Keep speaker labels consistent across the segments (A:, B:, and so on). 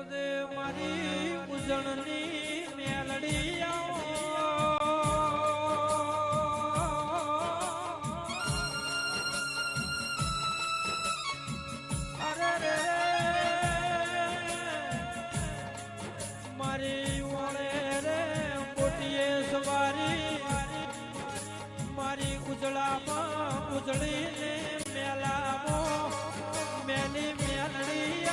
A: આવજે મારી ઉજળની મેલડી અરે રે મારી ઓળે રે મોટીએ સવારી મારી ઉજળામાં ઉજળીને મેલામાં મેલી મેલડી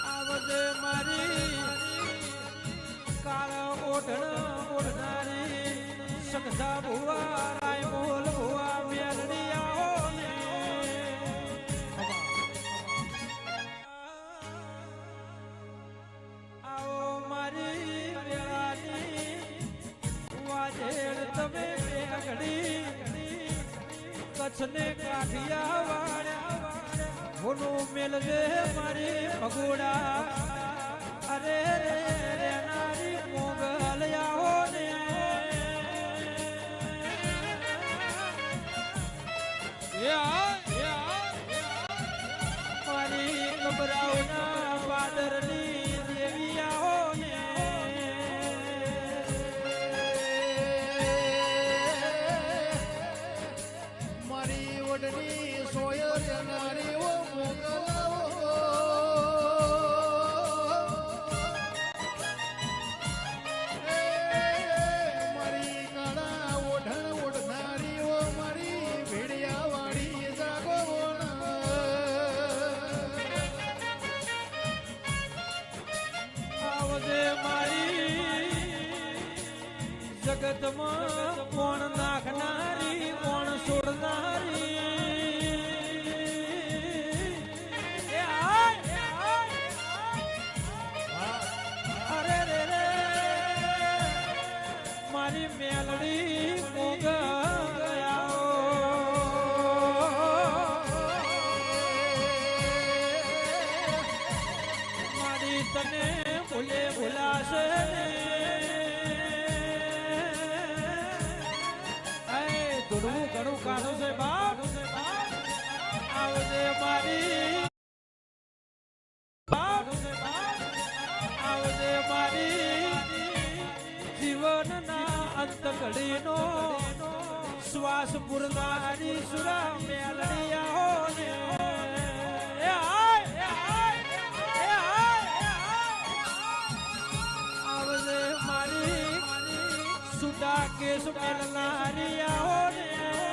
A: આવજે મારી કાળા ઓઢણ ઓઢનારી સગધા ભુવા રાય બોલ ભુવા મેલડી આવો મારી મેળાની વાજેડ તમે ઘડી કચ્છને કાઠિયા વાળ્યા હોનું મેલવે મારી ભગોડા અરે રે નારી મોગલ આવો ને મારી ગભરાવના પાદરની દેવી આવો ને
B: મારી ઓઢણી સોયર નારી ઓ મારી કાળા ઓઢણ ઓઢનારી ઓ મારી ભેડિયા વાળી જાગો
A: આવજે મારી જગતમાં કોણ નાખનારી કોણ છોડનારી અરે રે રે મારી મેલડી મોગ મારી તને ભૂલે ભૂલાશે થોડું ઘણું કાઢો છે બાપ આવજે મારી આવજે મારી જીવનના અંત ઘડીનો શ્વાસ પૂરનારી સુરા મેલડી આવો ને આવજે મારી સુદા કેસ મેલનારી આવો ને